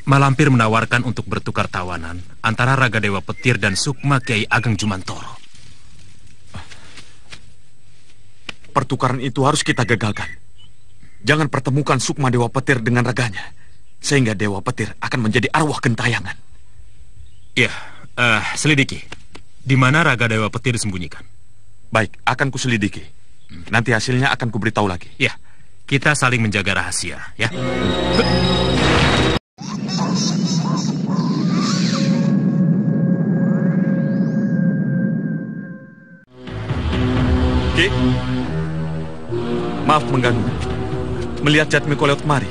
Malampir menawarkan untuk bertukar tawanan antara Raga Dewa Petir dan Sukma Kiai Ageng Jumantoro. Pertukaran itu harus kita gagalkan. Jangan pertemukan Sukma Dewa Petir dengan raganya, sehingga Dewa Petir akan menjadi arwah gentayangan. Ya, selidiki. Di mana Raga Dewa Petir disembunyikan? Baik, akan kuselidiki. Nanti hasilnya akan kuberitahu lagi. Ya, kita saling menjaga rahasia, ya. Ki, maaf mengganggu. Melihat Jatmiko lewat kemari?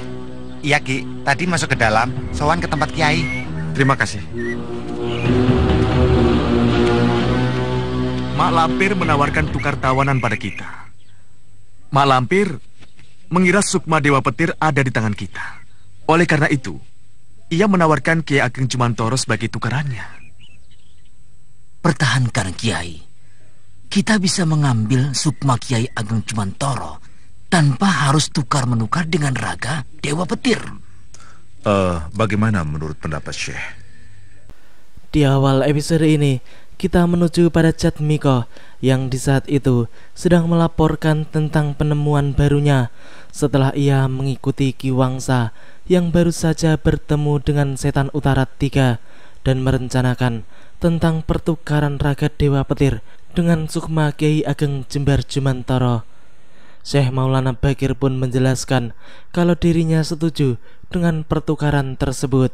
Iya Ki, tadi masuk ke dalam, sowan ke tempat Kiai. Terima kasih. Mak Lampir menawarkan tukar tawanan pada kita. Mak Lampir mengira Sukma Dewa Petir ada di tangan kita. Oleh karena itu, ia menawarkan Kiai Ageng Jumantoro sebagai tukarannya. Pertahankan Kiai. Kita bisa mengambil Sukma Kiai Ageng Jumantoro tanpa harus tukar-menukar dengan Raga Dewa Petir. Bagaimana menurut pendapat Syekh? Di awal episode ini, kita menuju pada Jatmiko yang di saat itu sedang melaporkan tentang penemuan barunya setelah ia mengikuti Ki Wangsa yang baru saja bertemu dengan Setan Utara 3 dan merencanakan tentang pertukaran Raga Dewa Petir dengan Sukma Kiai Ageng Jembar Jumantoro. Syekh Maulana Bakir pun menjelaskan kalau dirinya setuju dengan pertukaran tersebut,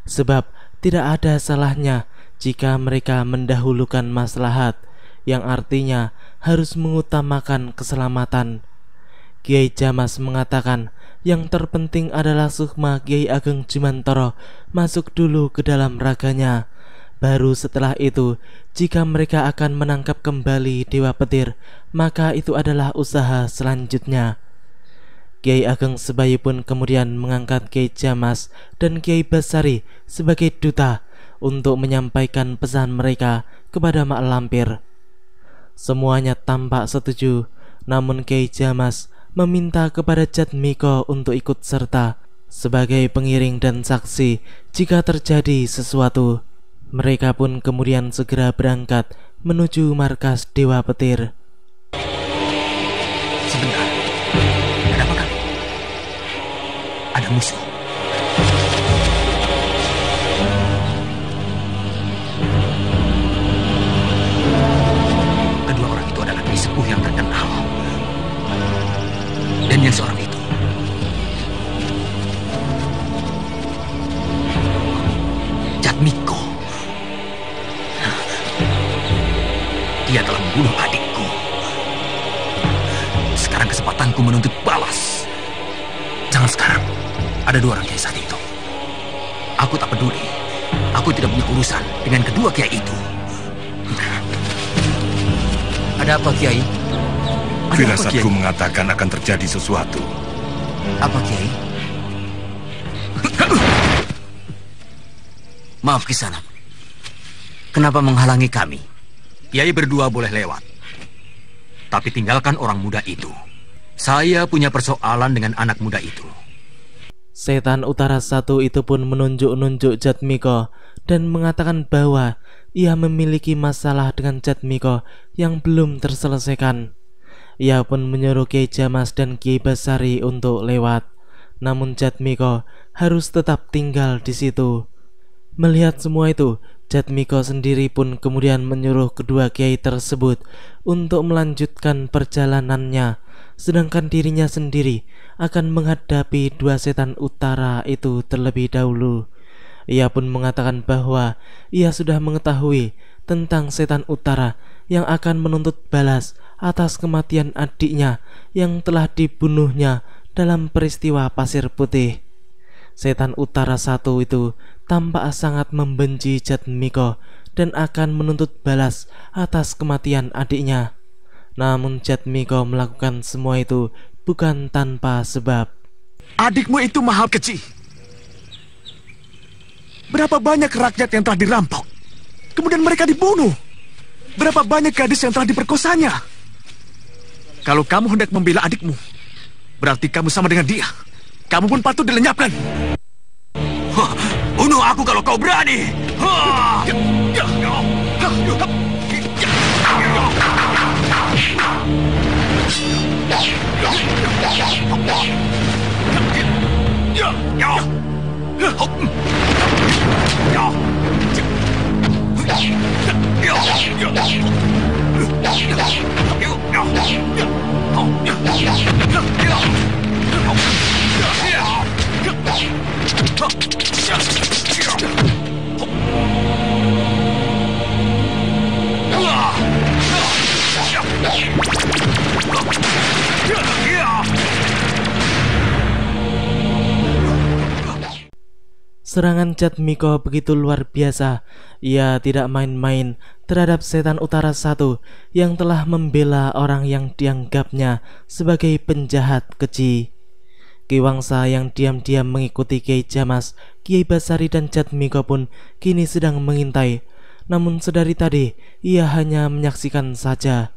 sebab tidak ada salahnya jika mereka mendahulukan maslahat, yang artinya harus mengutamakan keselamatan. Kiai Jamas mengatakan yang terpenting adalah Sukma Kiai Ageng Jumantoro masuk dulu ke dalam raganya. Baru setelah itu, jika mereka akan menangkap kembali Dewa Petir, maka itu adalah usaha selanjutnya. Kiai Ageng Sebayu pun kemudian mengangkat Kiai Jamas dan Kiai Basari sebagai duta untuk menyampaikan pesan mereka kepada Mak Lampir. Semuanya tampak setuju, namun Kiai Jamas meminta kepada Jatmiko untuk ikut serta sebagai pengiring dan saksi jika terjadi sesuatu. Mereka pun kemudian segera berangkat menuju markas Dewa Petir. Sebentar, ada apa kan? Ada musuh. Kedua orang itu adalah kiai sepuh yang terkenal. Dan yang seorang itu Jatmiko. Dia telah membunuh adikku. Sekarang kesempatanku menuntut balas. Jangan sekarang. Ada dua orang kiai saat itu. Aku tak peduli. Aku tidak punya urusan dengan kedua kiai itu. Ada apa, Kiai? Firasatku mengatakan akan terjadi sesuatu. Apa, Kiai? Maaf, Kisanak. Kenapa menghalangi kami? Kiai berdua boleh lewat. Tapi tinggalkan orang muda itu. Saya punya persoalan dengan anak muda itu. Setan Utara 1 itu pun menunjuk-nunjuk Jatmiko dan mengatakan bahwa ia memiliki masalah dengan Jatmiko yang belum terselesaikan. Ia pun menyuruh Kiai Jamas dan Kiai Basari untuk lewat. Namun Jatmiko harus tetap tinggal di situ. Melihat semua itu, Jatmiko sendiri pun kemudian menyuruh kedua kiai tersebut untuk melanjutkan perjalanannya, sedangkan dirinya sendiri akan menghadapi dua setan utara itu terlebih dahulu. Ia pun mengatakan bahwa ia sudah mengetahui tentang setan utara yang akan menuntut balas atas kematian adiknya yang telah dibunuhnya dalam peristiwa Pasir Putih. Setan Utara 1 itu tampak sangat membenci Jatmiko dan akan menuntut balas atas kematian adiknya. Namun Jatmiko melakukan semua itu bukan tanpa sebab. Adikmu itu mahal kecil. Berapa banyak rakyat yang telah dirampok, kemudian mereka dibunuh. Berapa banyak gadis yang telah diperkosanya. Kalau kamu hendak membela adikmu, berarti kamu sama dengan dia. Kamu pun patut dilenyapkan. aku kalau kau berani. Serangan Jatmiko begitu luar biasa. Ia tidak main-main terhadap setan utara satu yang telah membela orang yang dianggapnya sebagai penjahat keji. Ki Wangsa yang diam-diam mengikuti Kiai Jamas, Kiai Basari dan Jatmiko pun kini sedang mengintai. Namun sedari tadi ia hanya menyaksikan saja.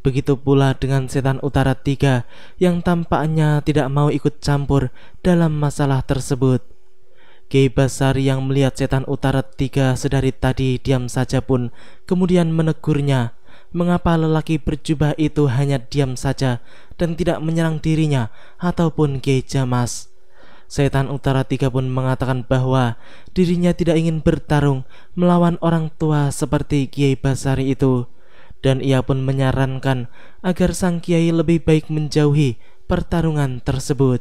Begitu pula dengan setan utara 3 yang tampaknya tidak mau ikut campur dalam masalah tersebut. Kiai Basari yang melihat setan utara 3 sedari tadi diam saja pun kemudian menegurnya. Mengapa lelaki berjubah itu hanya diam saja dan tidak menyerang dirinya ataupun Kiai Jamas? Setan utara 3 pun mengatakan bahwa dirinya tidak ingin bertarung melawan orang tua seperti Kiai Basari itu. Dan ia pun menyarankan agar sang kiai lebih baik menjauhi pertarungan tersebut.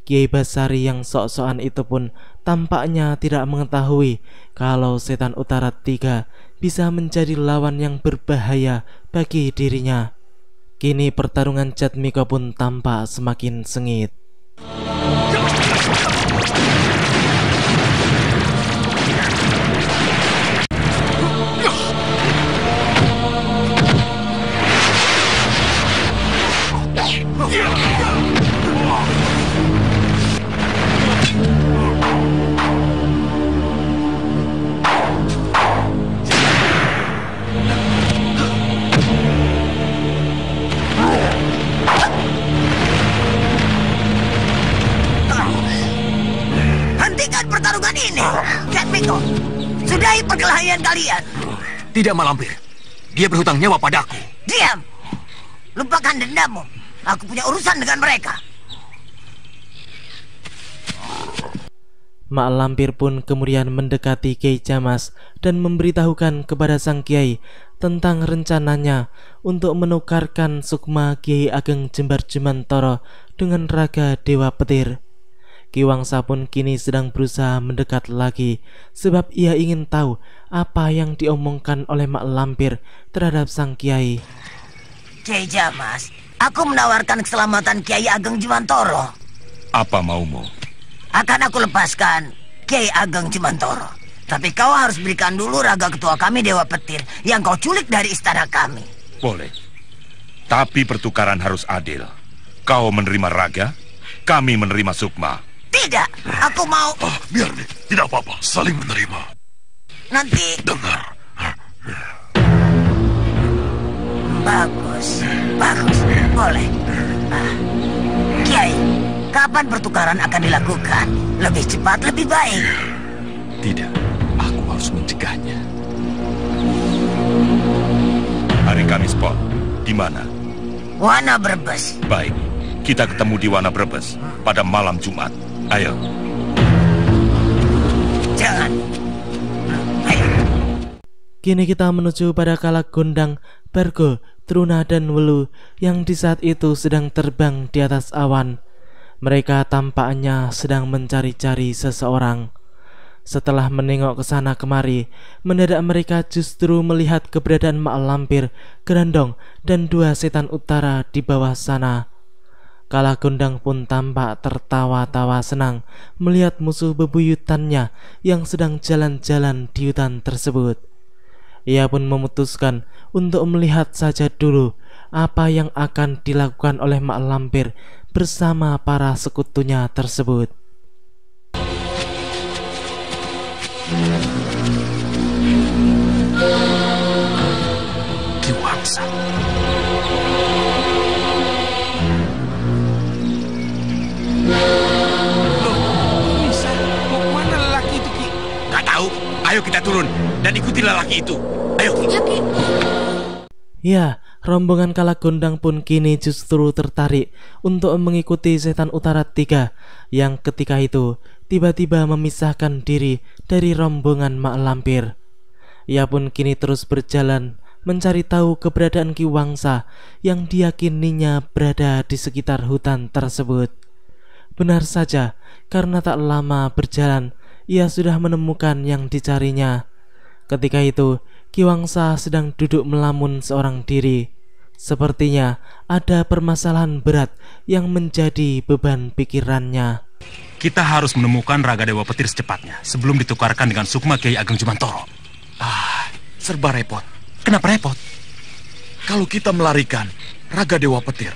Kiai Basari yang sok-sokan itu pun tampaknya tidak mengetahui kalau setan utara 3 bisa menjadi lawan yang berbahaya bagi dirinya. Kini pertarungan Jatmiko pun tampak semakin sengit. Hentikan pertarungan ini, Jatmiko. Sudahi perkelahian kalian. Tidak, Malampir. Dia berhutang nyawa padaku. Diam. Lupakan dendammu. Aku punya urusan dengan mereka. Mak Lampir pun kemudian mendekati Kiai Jamas dan memberitahukan kepada sang kiai tentang rencananya untuk menukarkan sukma Kiai Ageng Jembar Jumantoro dengan raga Dewa Petir. Ki Wangsa pun kini sedang berusaha mendekat lagi sebab ia ingin tahu apa yang diomongkan oleh Mak Lampir terhadap sang kiai. Kiai Jamas, aku menawarkan keselamatan Kiai Ageng Jumantoro. Apa maumu? Akan aku lepaskan Kiai Ageng Jumantoro. Tapi kau harus berikan dulu raga ketua kami Dewa Petir yang kau culik dari istana kami. Boleh. Tapi pertukaran harus adil. Kau menerima raga, kami menerima sukma. Tidak, aku mau... biar nih, tidak apa-apa, saling menerima. Nanti... Dengar. Bagus, boleh. Kiai, kapan pertukaran akan dilakukan? Lebih cepat, lebih baik. Tidak, aku harus mencegahnya. Hari Kamis Pon, di mana? Wana Brebes. Baik, kita ketemu di Wana Brebes pada malam Jumat. Ayo. Jangan. Ayo. Kini kita menuju pada Kalak Gondang, Bargo, Truna dan Welu yang di saat itu sedang terbang di atas awan. Mereka tampaknya sedang mencari-cari seseorang. Setelah menengok ke sana kemari, mendadak mereka justru melihat keberadaan Mak Lampir, Grandong, dan 2 setan utara di bawah sana. Kalak Gondang pun tampak tertawa-tawa senang melihat musuh bebuyutannya yang sedang jalan-jalan di hutan tersebut. Ia pun memutuskan untuk melihat saja dulu apa yang akan dilakukan oleh Mak Lampir bersama para sekutunya tersebut. Ki Wangsa. Loh, bisa mau kemana lelaki itu, Ki? Ayo kita turun dan ikuti lelaki itu. Ayo. Ya, rombongan Kalagondang pun kini justru tertarik untuk mengikuti setan utara 3 yang ketika itu tiba-tiba memisahkan diri dari rombongan Mak Lampir. Ia pun kini terus berjalan mencari tahu keberadaan Ki Wangsa yang diyakininya berada di sekitar hutan tersebut. Benar saja, karena tak lama berjalan, ia sudah menemukan yang dicarinya. Ketika itu, Ki Wangsa sedang duduk melamun seorang diri. Sepertinya ada permasalahan berat yang menjadi beban pikirannya. Kita harus menemukan Raga Dewa Petir secepatnya sebelum ditukarkan dengan sukma Kiai Ageng Jumantoro. Serba repot. Kenapa repot? Kalau kita melarikan Raga Dewa Petir,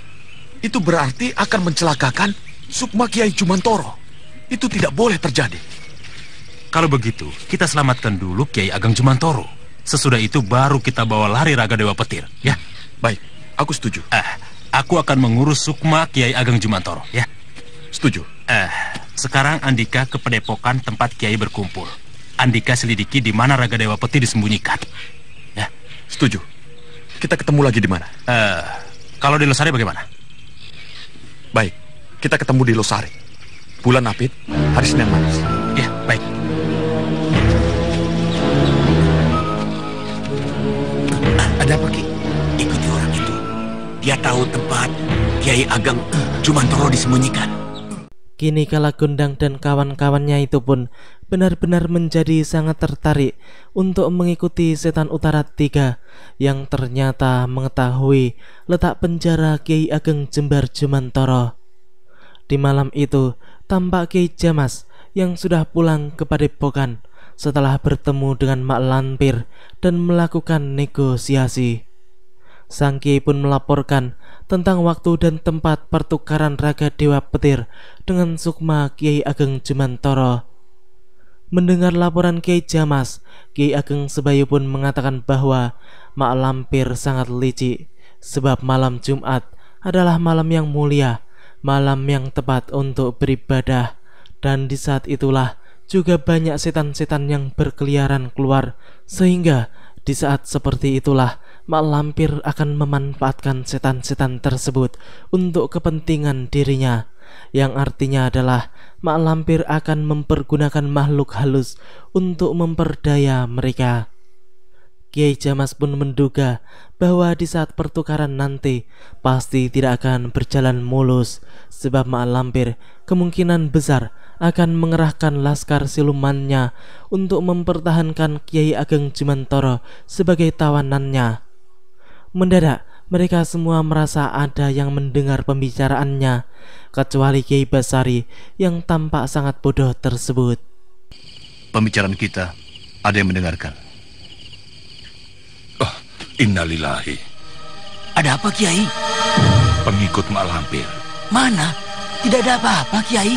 itu berarti akan mencelakakan sukma Kiai Jumantoro. Itu tidak boleh terjadi. Kalau begitu, kita selamatkan dulu Kiai Ageng Jumantoro. Sesudah itu baru kita bawa lari Raga Dewa Petir, ya? Baik, aku setuju. Aku akan mengurus sukma Kiai Ageng Jumantoro, ya? Setuju. Sekarang Andika ke padepokan tempat Kiai berkumpul. Andika selidiki di mana Raga Dewa Petir disembunyikan. Ya. Setuju. Kita ketemu lagi di mana? Kalau di Losari bagaimana? Baik, kita ketemu di Losari. Bulan Apit, hari Senin Manis. Ya, baik. Ada apa, Ki? Ikuti orang itu. Dia tahu tempat Kiai Ageng Jumantoro disembunyikan. Kini Kalagondang dan kawan-kawannya itu pun benar-benar menjadi sangat tertarik untuk mengikuti setan utara 3 yang ternyata mengetahui letak penjara Kiai Ageng Jembar Jumantoro. Di malam itu, tampak Kiai Jamas yang sudah pulang ke padepokan setelah bertemu dengan Mak Lampir dan melakukan negosiasi. Sang Kiai pun melaporkan tentang waktu dan tempat pertukaran Raga Dewa Petir dengan sukma Kiai Ageng Jumantoro. Mendengar laporan Kiai Jamas, Kiai Ageng Sebayu pun mengatakan bahwa Mak Lampir sangat licik, sebab malam Jumat adalah malam yang mulia, malam yang tepat untuk beribadah, dan di saat itulah juga banyak setan-setan yang berkeliaran keluar, sehingga di saat seperti itulah Mak Lampir akan memanfaatkan setan-setan tersebut untuk kepentingan dirinya, yang artinya adalah Mak Lampir akan mempergunakan makhluk halus untuk memperdaya mereka. Kiai Jamas pun menduga bahwa di saat pertukaran nanti pasti tidak akan berjalan mulus, sebab Mak Lampir kemungkinan besar akan mengerahkan laskar silumannya untuk mempertahankan Kiai Ageng Jumantoro sebagai tawanannya. Mendadak mereka semua merasa ada yang mendengar pembicaraannya, kecuali Kiai Basari yang tampak sangat bodoh tersebut. Pembicaraan kita, ada yang mendengarkan. Innalillahi. Ada apa, Kiai? Pengikut Mak Lampir. Mana? Tidak ada apa-apa, Kiai.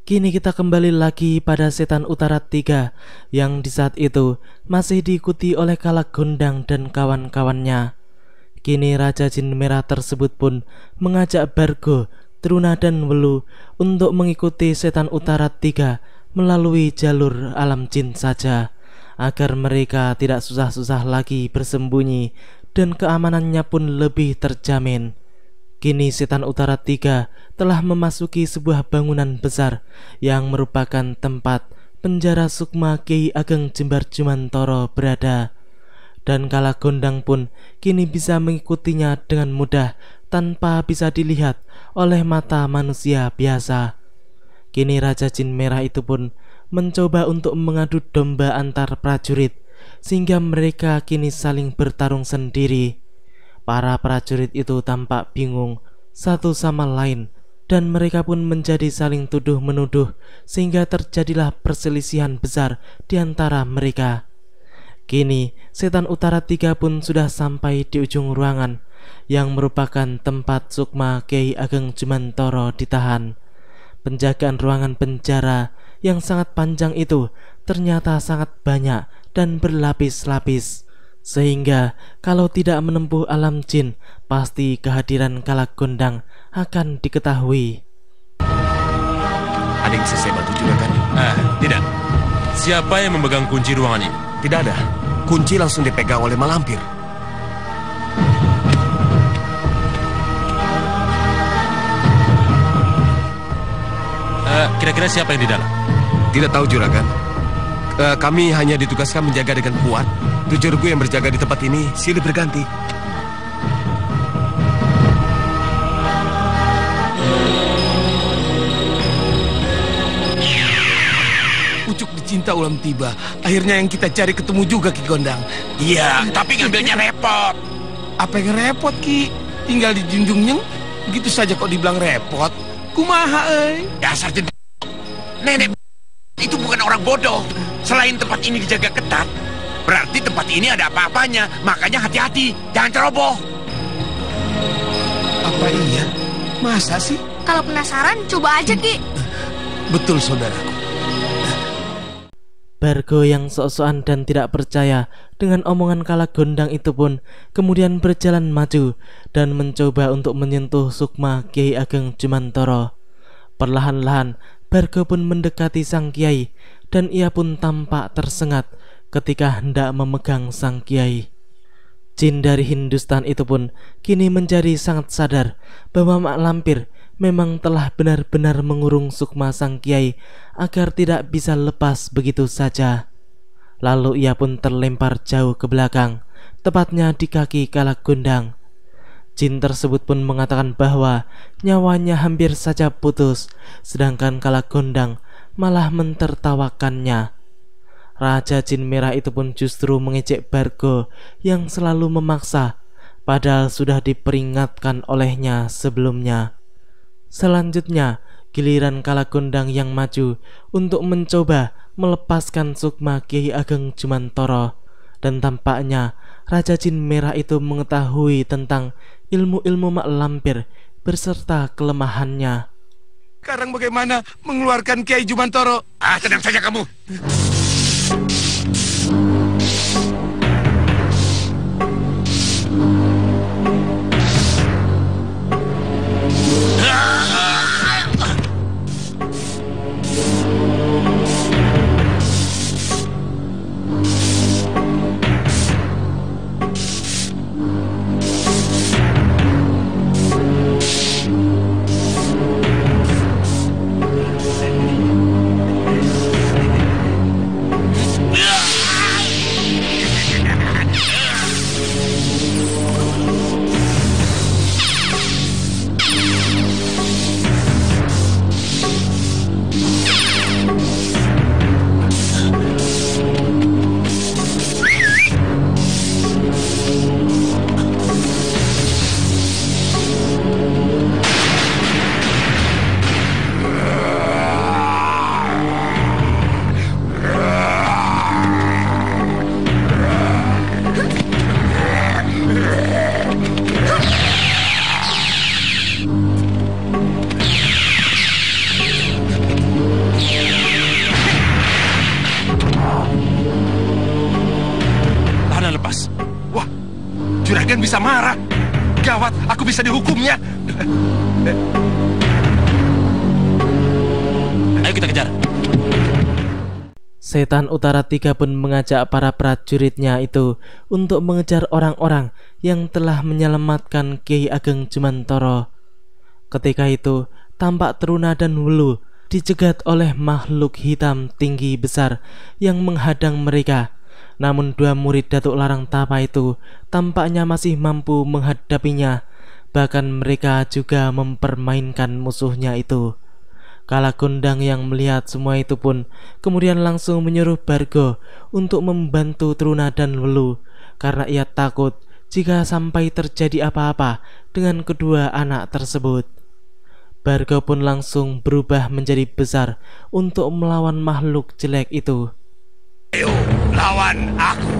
Kini kita kembali lagi pada setan utara 3 yang di saat itu masih diikuti oleh Kalagondang dan kawan-kawannya. Kini Raja Jin Merah tersebut pun mengajak Bargo, Truna dan Welu untuk mengikuti setan utara 3 melalui jalur alam jin saja, agar mereka tidak susah-susah lagi bersembunyi dan keamanannya pun lebih terjamin. Kini Setan Utara 3 telah memasuki sebuah bangunan besar yang merupakan tempat penjara sukma Kiai Ageng Jembar Jumantoro berada. Dan Kalagondang pun kini bisa mengikutinya dengan mudah tanpa bisa dilihat oleh mata manusia biasa. Kini Raja Jin Merah itu pun mencoba untuk mengadu domba antar prajurit, sehingga mereka kini saling bertarung sendiri. Para prajurit itu tampak bingung satu sama lain, dan mereka pun menjadi saling tuduh-menuduh, sehingga terjadilah perselisihan besar di antara mereka. Kini Setan Utara 3 pun sudah sampai di ujung ruangan yang merupakan tempat sukma Kiai Ageng Jumantoro ditahan. Penjagaan ruangan penjara yang sangat panjang itu ternyata sangat banyak dan berlapis-lapis, sehingga kalau tidak menempuh alam jin, pasti kehadiran Kalagondang akan diketahui. Ada yang bisa saya bantu juragan? Tidak. Siapa yang memegang kunci ruangan ini? Tidak ada. Kunci langsung dipegang oleh Malampir. Kira-kira siapa yang di dalam? Tidak tahu juragan. Kami hanya ditugaskan menjaga dengan kuat. 7 regu yang berjaga di tempat ini silih berganti. Pucuk dicinta ulam tiba. Akhirnya yang kita cari ketemu juga, Ki Gondang. Iya, tapi ngambilnya repot. Apa yang repot, Ki? Tinggal dijunjung nyeng. Begitu saja kok dibilang repot. Kumaha, Dasar jendela. Nenek itu bukan orang bodoh. Selain tempat ini dijaga ketat, berarti tempat ini ada apa-apanya. Makanya hati-hati, jangan ceroboh. Apa iya? Masa sih? Kalau penasaran, coba aja, Ki. Betul, saudaraku. Bargo yang sok-sokan dan tidak percaya dengan omongan Kalagondang itu pun kemudian berjalan maju dan mencoba untuk menyentuh sukma Kiai Ageng Jumantoro. Perlahan-lahan Bargo pun mendekati sang kiai, dan ia pun tampak tersengat ketika hendak memegang sang kiai. Jin dari Hindustan itu pun kini menjadi sangat sadar bahwa Mak Lampir memang telah benar-benar mengurung sukma sang kiai agar tidak bisa lepas begitu saja. Lalu ia pun terlempar jauh ke belakang, tepatnya di kaki Kalagondang. Jin tersebut pun mengatakan bahwa nyawanya hampir saja putus, sedangkan Kalagondang malah mentertawakannya. Raja Jin Merah itu pun justru mengejek Bargo yang selalu memaksa, padahal sudah diperingatkan olehnya sebelumnya. Selanjutnya, giliran Kalagondang yang maju untuk mencoba melepaskan sukma Kiai Ageng Jumantoro, dan tampaknya Raja Jin Merah itu mengetahui tentang ilmu-ilmu Mak Lampir beserta kelemahannya. Sekarang bagaimana mengeluarkan Kiai Jumantoro? Tenang saja kamu. Juragan bisa marah. Gawat, aku bisa dihukumnya. Ayo kita kejar. Setan Utara 3 pun mengajak para prajuritnya itu untuk mengejar orang-orang yang telah menyelamatkan Kiai Ageng Jumantoro. Ketika itu, tampak Truna dan Wulu dicegat oleh makhluk hitam tinggi besar yang menghadang mereka. Namun dua murid Datuk Larang Tapa itu tampaknya masih mampu menghadapinya. Bahkan mereka juga mempermainkan musuhnya itu. Kalagundang yang melihat semua itu pun kemudian langsung menyuruh Bargo untuk membantu Truna dan Wulu, karena ia takut jika sampai terjadi apa-apa dengan kedua anak tersebut. Bargo pun langsung berubah menjadi besar untuk melawan makhluk jelek itu. Ayo, lawan aku.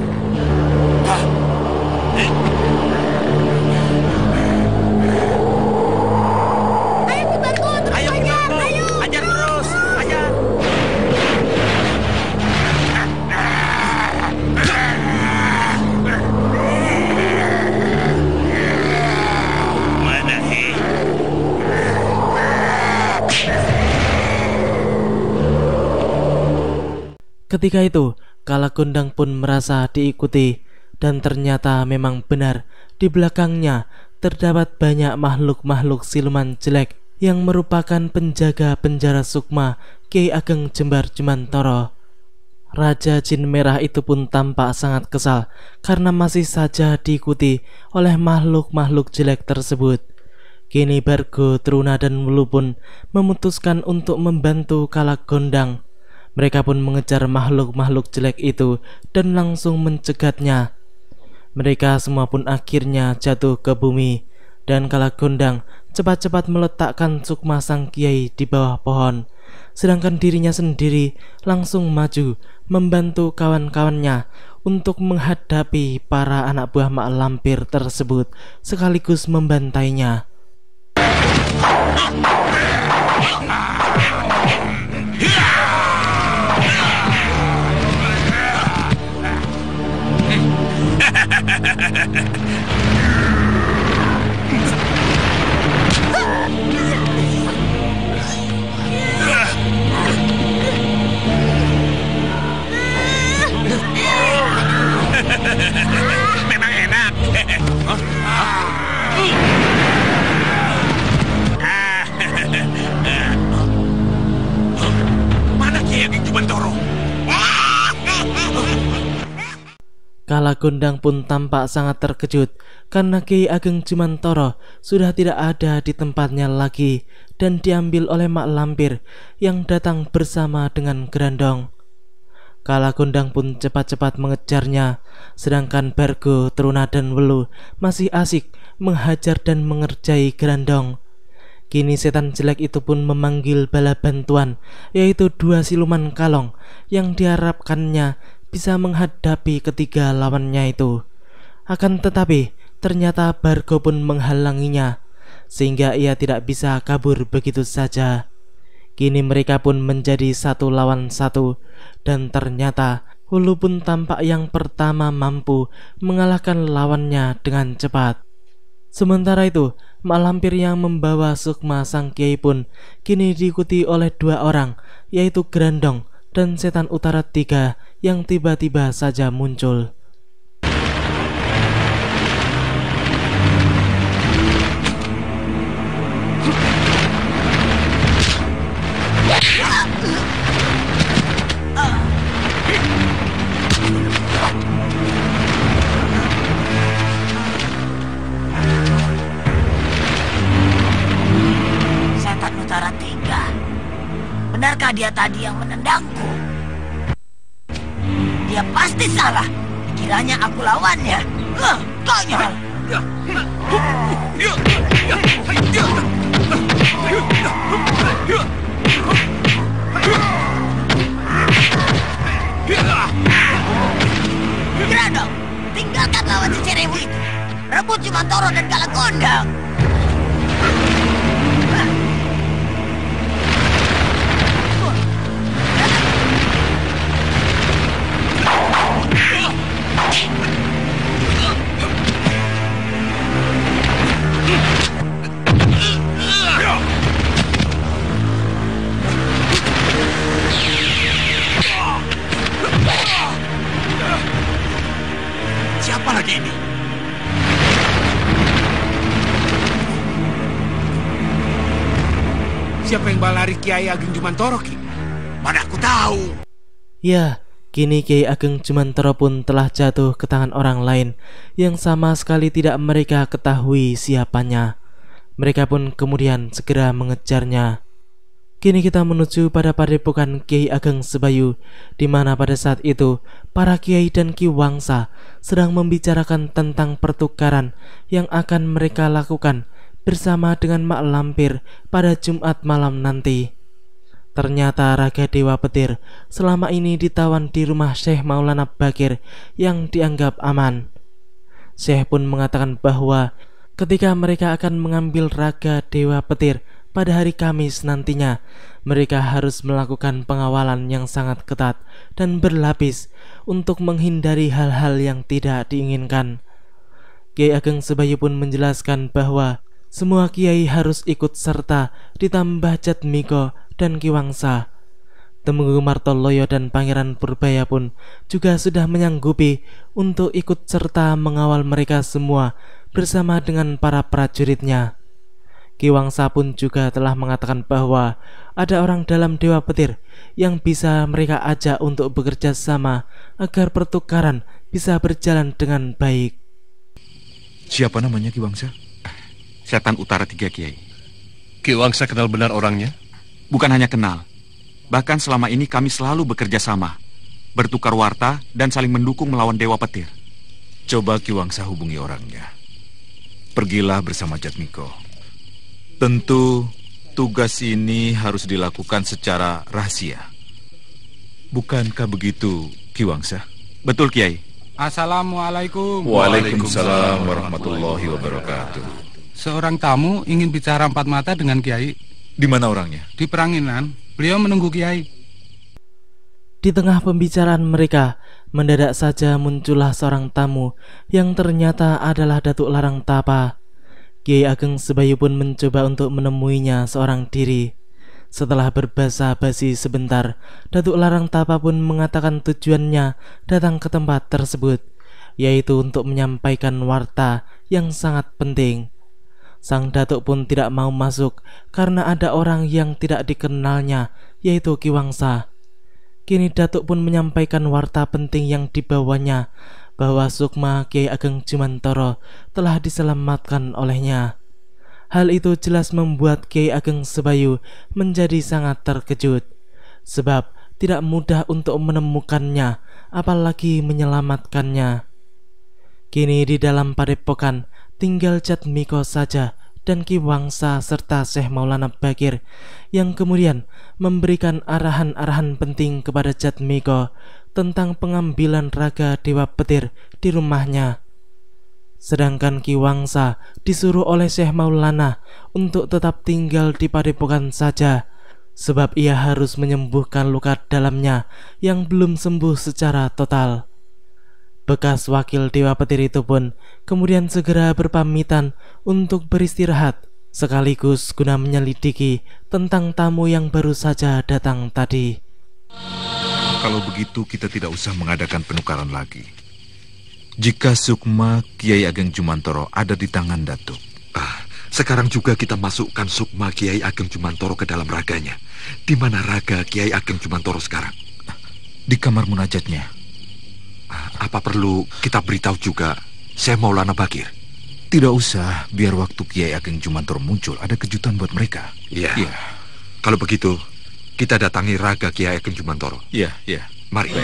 Ayo Bargo, terus Ayo, ajar, Bargo. ayo. Ajar terus, ajar. Mana he? Ketika itu, Kalagundang pun merasa diikuti, dan ternyata memang benar di belakangnya terdapat banyak makhluk-makhluk siluman jelek yang merupakan penjaga penjara sukma Kiai Ageng Jembar Jumantoro. Raja Jin Merah itu pun tampak sangat kesal karena masih saja diikuti oleh makhluk-makhluk jelek tersebut. Kini Bargo, Truna dan Wulu pun memutuskan untuk membantu Kalagundang. Mereka pun mengejar makhluk-makhluk jelek itu dan langsung mencegatnya. Mereka semua pun akhirnya jatuh ke bumi, dan Kalagundang cepat-cepat meletakkan sukma sang kiai di bawah pohon, sedangkan dirinya sendiri langsung maju membantu kawan-kawannya untuk menghadapi para anak buah mak lampir tersebut sekaligus membantainya. Memang enak. Mana Kiai Ageng Jumantoro? Kalagundang pun tampak sangat terkejut karena Kiai Ageng Jumantoro sudah tidak ada di tempatnya lagi dan diambil oleh mak lampir yang datang bersama dengan Grandong. Kalagundang pun cepat-cepat mengejarnya, sedangkan Bargo, Truna dan Wulu masih asik menghajar dan mengerjai Grandong. Kini setan jelek itu pun memanggil bala bantuan, yaitu dua siluman kalong yang diharapkannya bisa menghadapi ketiga lawannya itu. Akan tetapi ternyata Bargo pun menghalanginya, sehingga ia tidak bisa kabur begitu saja. Kini mereka pun menjadi 1 lawan 1, dan ternyata Wulu pun tampak yang pertama mampu mengalahkan lawannya dengan cepat. Sementara itu, mak lampir yang membawa sukma sang kiai pun kini diikuti oleh 2 orang, yaitu Grandong dan setan utara 3 yang tiba-tiba saja muncul. Setan utara 3. Benarkah dia tadi yang menendangku? Dia pasti salah. Kiranya aku lawannya. Konyol. Grandong, tinggalkan lawan si cerewu itu. Rebut Jumantoro dan Kalagundang. Siapa lagi ini? Sembalari Kiai Ageng Jumantoro, Ki? Mana aku tahu. Ya, kini Kiai Ageng Jumantoro pun telah jatuh ke tangan orang lain yang sama sekali tidak mereka ketahui siapanya. Mereka pun kemudian segera mengejarnya. Kini kita menuju pada padepokan Kiai Ageng Sebayu, di mana pada saat itu para kiai dan Ki Wangsa sedang membicarakan tentang pertukaran yang akan mereka lakukan bersama dengan Mak Lampir pada Jumat malam nanti. Ternyata Raga Dewa Petir selama ini ditawan di rumah Syekh Maulana Bakir yang dianggap aman. Syekh pun mengatakan bahwa ketika mereka akan mengambil Raga Dewa Petir pada hari Kamis nantinya, mereka harus melakukan pengawalan yang sangat ketat dan berlapis untuk menghindari hal-hal yang tidak diinginkan. Kiai Ageng Sebayu pun menjelaskan bahwa semua kiai harus ikut serta, ditambah Jatmiko dan Ki Wangsa. Temenggu Martoloyo dan Pangeran Purbaya pun juga sudah menyanggupi untuk ikut serta mengawal mereka semua bersama dengan para prajuritnya. Ki Wangsa pun juga telah mengatakan bahwa ada orang dalam Dewa Petir yang bisa mereka ajak untuk bekerja sama agar pertukaran bisa berjalan dengan baik. Siapa namanya Ki Wangsa? Setan Utara 3 Kiai. Ki Wangsa kenal benar orangnya? Bukan hanya kenal, bahkan selama ini kami selalu bekerja sama, bertukar warta dan saling mendukung melawan Dewa Petir. Coba Ki Wangsa hubungi orangnya. Pergilah bersama Jatmiko. Tentu tugas ini harus dilakukan secara rahasia. Bukankah begitu, Ki Wangsa? Betul, Kiai. Assalamualaikum. Waalaikumsalam warahmatullahi wabarakatuh. Seorang tamu ingin bicara empat mata dengan Kiai. Di mana orangnya? Di Peranginan. Beliau menunggu Kiai. Di tengah pembicaraan mereka, mendadak saja muncullah seorang tamu yang ternyata adalah Datuk Larang Tapa. Kiai Ageng Sebayu pun mencoba untuk menemuinya seorang diri. Setelah berbasa-basi sebentar, Datuk Larang Tapa pun mengatakan tujuannya datang ke tempat tersebut, yaitu untuk menyampaikan warta yang sangat penting. Sang Datuk pun tidak mau masuk karena ada orang yang tidak dikenalnya, yaitu Ki Wangsa. Kini Datuk pun menyampaikan warta penting yang dibawanya, bahwa Sukma Kiai Ageng Jumantoro telah diselamatkan olehnya. Hal itu jelas membuat Kiai Ageng Sebayu menjadi sangat terkejut, sebab tidak mudah untuk menemukannya, apalagi menyelamatkannya. Kini di dalam padepokan tinggal Jatmiko saja dan Ki Wangsa serta Syekh Maulana Bakir, yang kemudian memberikan arahan-arahan penting kepada Jatmiko tentang pengambilan Raga Dewa Petir di rumahnya. Sedangkan Ki Wangsa disuruh oleh Syekh Maulana untuk tetap tinggal di padepokan saja, sebab ia harus menyembuhkan luka dalamnya yang belum sembuh secara total. Bekas wakil Dewa Petir itu pun kemudian segera berpamitan untuk beristirahat, sekaligus guna menyelidiki tentang tamu yang baru saja datang tadi. Kalau begitu kita tidak usah mengadakan penukaran lagi. Jika Sukma Kiai Ageng Jumantoro ada di tangan Datuk. Sekarang juga kita masukkan Sukma Kiai Ageng Jumantoro ke dalam raganya. Di mana raga Kiai Ageng Jumantoro sekarang? Di kamar munajatnya. Apa perlu kita beritahu juga Syekh Maulana Bakir? Tidak usah, biar waktu Kiai Ageng Jumantoro muncul ada kejutan buat mereka. Iya. Kalau begitu, kita datangi raga Kiai Ageng Jumantoro. Iya. Mari.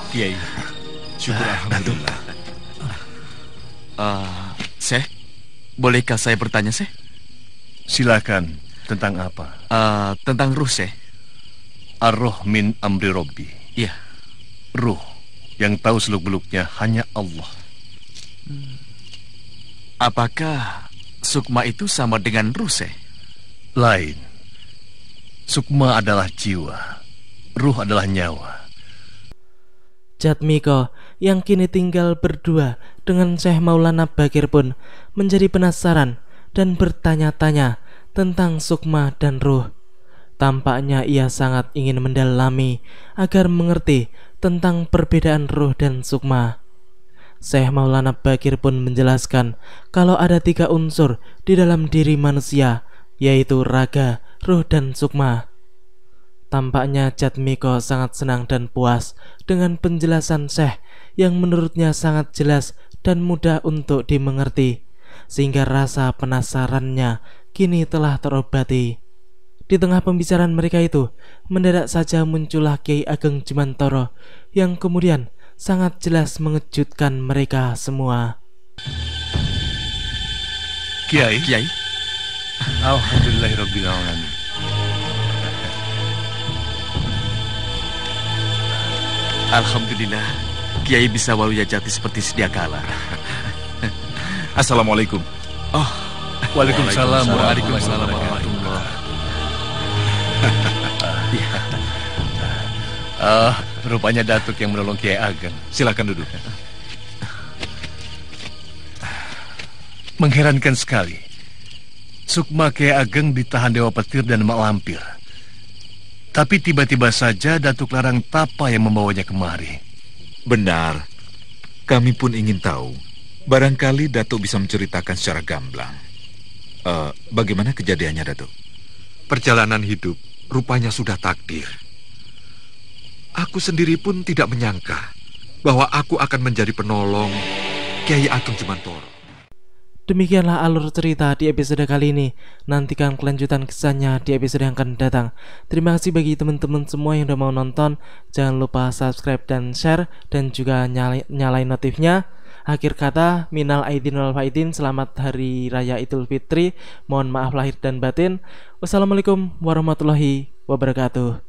Kiai, syukur alhamdulillah. Syekh, bolehkah saya bertanya, Syekh? Silakan. Tentang apa? Tentang ruh, Syekh. Ar-ruh min amri Robbi. Iya. Ruh yang tahu seluk-beluknya hanya Allah. Apakah Sukma itu sama dengan Ruh, Syekh? Lain. Sukma adalah jiwa, Ruh adalah nyawa. Jatmiko yang kini tinggal berdua dengan Syekh Maulana Bakir pun menjadi penasaran dan bertanya-tanya tentang Sukma dan Ruh. Tampaknya ia sangat ingin mendalami agar mengerti tentang perbedaan Ruh dan Sukma. Syekh Maulana Bakir pun menjelaskan kalau ada 3 unsur di dalam diri manusia, yaitu raga, ruh, dan sukma. Tampaknya Jatmiko sangat senang dan puas dengan penjelasan Syekh yang menurutnya sangat jelas dan mudah untuk dimengerti, sehingga rasa penasarannya kini telah terobati. Di tengah pembicaraan mereka itu, mendadak saja muncullah Kiai Ageng Jumantoro yang kemudian sangat jelas mengejutkan mereka semua. Kiai? Kiai? Alhamdulillahirabbil alamin. Alhamdulillah, Kiai bisa waluya jati seperti sedia kala. Assalamualaikum. Oh, Waalaikumsalam Waalaikumsalam warahmatullahi rupanya Datuk yang menolong Kiai Ageng. Silakan duduk. Mengherankan sekali. Sukma Kiai Ageng ditahan Dewa Petir dan Mak Lampir. Tapi tiba-tiba saja Datuk Larang Tapa yang membawanya kemari. Benar. Kami pun ingin tahu. Barangkali Datuk bisa menceritakan secara gamblang. Bagaimana kejadiannya, Datuk? Perjalanan hidup rupanya sudah takdir. Aku sendiri pun tidak menyangka bahwa aku akan menjadi penolong Kiai Ageng Jumantoro. Demikianlah alur cerita di episode kali ini. Nantikan kelanjutan kisahnya di episode yang akan datang. Terima kasih bagi teman-teman semua yang udah mau nonton. Jangan lupa subscribe dan share, dan juga nyalain notifnya. Akhir kata, minal aidin wal faidin, selamat hari raya Idul Fitri. Mohon maaf lahir dan batin. Wassalamualaikum warahmatullahi wabarakatuh.